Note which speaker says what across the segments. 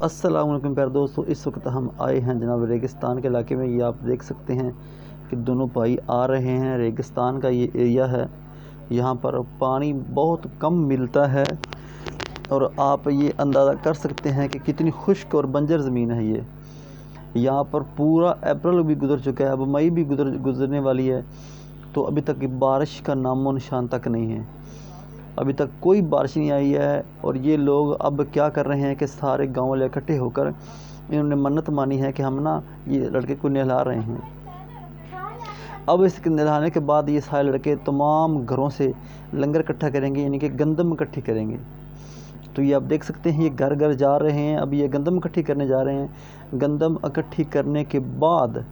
Speaker 1: अस्सलाम वालेकुम प्यारे दोस्तों, इस वक्त हम आए हैं जनाब रेगिस्तान के इलाके में। ये आप देख सकते हैं कि दोनों भाई आ रहे हैं। रेगिस्तान का ये एरिया है, यहाँ पर पानी बहुत कम मिलता है और आप ये अंदाज़ा कर सकते हैं कि कितनी खुश्क और बंजर ज़मीन है ये। यहाँ पर पूरा अप्रैल भी गुजर चुका है, अब मई भी गुजरने वाली है, तो अभी तक बारिश का नामो निशान तक नहीं है। अभी तक कोई बारिश नहीं आई है और ये लोग अब क्या कर रहे हैं कि सारे गांव वाले इकट्ठे होकर इन्होंने मन्नत मानी है कि हम ना ये लड़के को नहला रहे हैं। अब इसके नहलाने के बाद ये सारे लड़के तमाम घरों से लंगर इकट्ठा करेंगे, यानी कि गंदम इकट्ठी करेंगे। तो ये आप देख सकते हैं, ये घर घर जा रहे हैं। अब ये गंदम इकट्ठी करने जा रहे हैं। गंदम इकट्ठी करने के बाद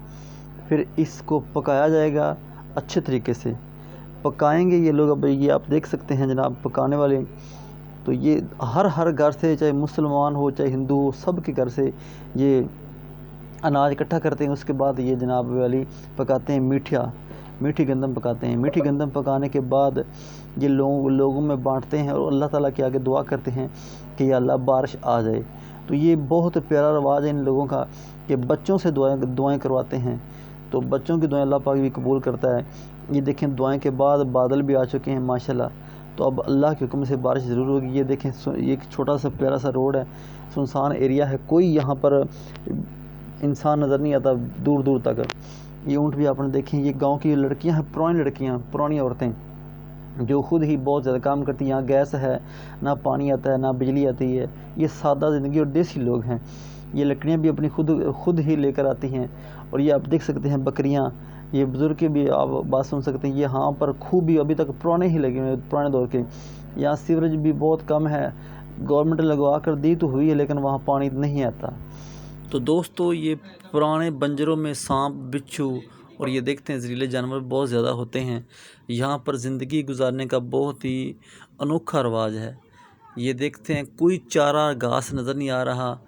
Speaker 1: फिर इसको पकाया जाएगा, अच्छे तरीके से पकाएंगे ये लोग। अब ये आप देख सकते हैं जनाब पकाने वाले, तो ये हर घर से, चाहे मुसलमान हो चाहे हिंदू हो, सब के घर से ये अनाज इकट्ठा करते हैं। उसके बाद ये जनाब वाली पकाते हैं मीठी गंदम पकाते हैं। मीठी गंदम पकाने के बाद ये लोगों में बांटते हैं और अल्लाह ताला के आगे दुआ करते हैं कि या अल्लाह बारिश आ जाए। तो ये बहुत प्यारा रवाज है इन लोगों का कि बच्चों से दुआएं करवाते हैं, तो बच्चों की दुआएं अल्लाह पाक भी कबूल करता है। ये देखें, दुआएं के बाद बादल भी आ चुके हैं माशाल्लाह, तो अब अल्लाह के हुक्म से बारिश ज़रूर होगी। ये देखें, ये एक छोटा सा प्यारा सा रोड है, सुनसान एरिया है, कोई यहाँ पर इंसान नज़र नहीं आता दूर दूर तक। ये ऊँट भी आपने देखें। ये गांव की लड़कियां हैं, पुरानी लड़कियां, पुरानी औरतें जो खुद ही बहुत ज़्यादा काम करती हैं। यहाँ गैस है, ना पानी आता है, ना बिजली आती है। ये सादा ज़िंदगी और देसी लोग हैं। ये लकड़ियाँ भी अपनी खुद ही लेकर आती हैं। और ये आप देख सकते हैं बकरियाँ, ये बुज़ुर्ग की भी आप बात सुन सकते हैं। यहाँ पर खूब भी अभी तक पुराने ही लगे हुए, पुराने दौर के। यहाँ सीवरेज भी बहुत कम है, गवर्नमेंट लगवा कर दी तो हुई है, लेकिन वहाँ पानी नहीं आता। तो दोस्तों, ये पुराने बंजरों में सांप, बिच्छू और ये देखते हैं जहरीले जानवर बहुत ज़्यादा होते हैं। यहाँ पर ज़िंदगी गुजारने का बहुत ही अनोखा रवाज है। ये देखते हैं, कोई चारा घास नज़र नहीं आ रहा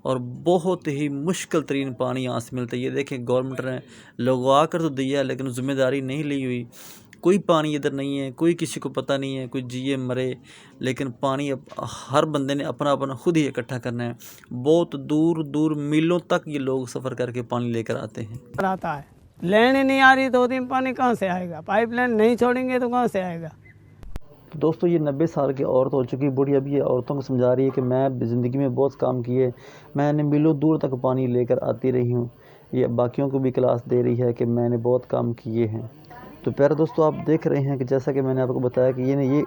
Speaker 1: और बहुत ही मुश्किल तरीन पानी यहाँ से मिलता है। ये देखें, गवर्नमेंट ने लगवा कर तो दिया है, लेकिन ज़िम्मेदारी नहीं ली हुई। कोई पानी इधर नहीं है, कोई किसी को पता नहीं है, कोई जिए मरे, लेकिन पानी अब हर बंदे ने अपना अपना खुद ही इकट्ठा करना है। बहुत दूर दूर मीलों तक ये लोग सफ़र करके पानी लेकर आते हैं।
Speaker 2: आता है, लेन ही नहीं आ रही, 2 दिन पानी कहाँ से आएगा? पाइपलाइन नहीं छोड़ेंगे तो कहाँ से आएगा?
Speaker 1: तो दोस्तों, ये 90 साल की औरत हो चुकी बूढ़ी, अभी ये औरतों को समझा रही है कि मैं ज़िंदगी में बहुत काम किए, मैंने मीलों दूर तक पानी लेकर आती रही हूँ। ये बाकियों को भी क्लास दे रही है कि मैंने बहुत काम किए हैं। तो प्यारे दोस्तों, आप देख रहे हैं कि जैसा कि मैंने आपको बताया कि ये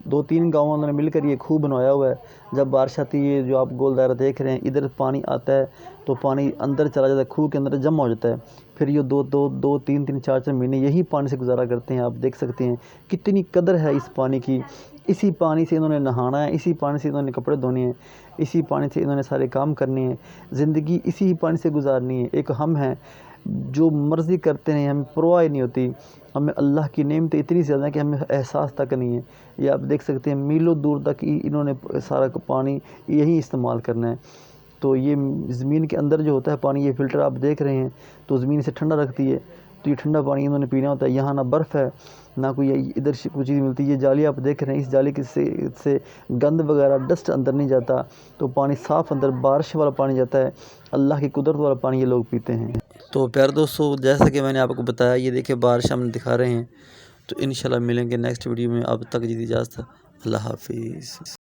Speaker 1: 2-3 गाँवों ने मिलकर ये खूह बनवाया हुआ है। जब बारिश आती है, जो आप गोल दायरा देख रहे हैं, इधर पानी आता है तो पानी अंदर चला जाता है, खूह के अंदर जमा हो जाता है। फिर ये 2-3 4 महीने यही पानी से गुजारा करते हैं। आप देख सकते हैं कितनी कदर है इस पानी की। इसी पानी से इन्होंने नहाना है, इसी पानी से इन्होंने कपड़े धोने हैं, इसी पानी से इन्होंने सारे काम करने हैं। ज़िंदगी इसी पानी से गुजारनी है। एक हम हैं जो मर्ज़ी करते हैं, हमें परवाह नहीं होती। हमें अल्लाह की नेमतें इतनी ज़्यादा है कि हमें एहसास तक नहीं है। ये आप देख सकते हैं, मीलों दूर तक इन्होंने सारा पानी यही इस्तेमाल करना है। तो ये ज़मीन के अंदर जो होता है पानी, ये फ़िल्टर आप देख रहे हैं, तो ज़मीन से ठंडा रखती है। तो ये ठंडा पानी इन्होंने पीना होता है। यहाँ ना बर्फ़ है, ना कोई इधर से कोई चीज़ मिलती है। ये जाली आप देख रहे हैं, इस जाली से गंद वगैरह, डस्ट अंदर नहीं जाता, तो पानी साफ़ अंदर बारिश वाला पानी जाता है। अल्लाह की कुदरत वाला पानी ये लोग पीते हैं। तो प्यारे दोस्तों, जैसा कि मैंने आपको बताया, ये देखिए बारिश हम दिखा रहे हैं। तो इंशाल्लाह मिलेंगे नेक्स्ट वीडियो में। अब तक जी इजाज़त, अल्लाह हाफिज़।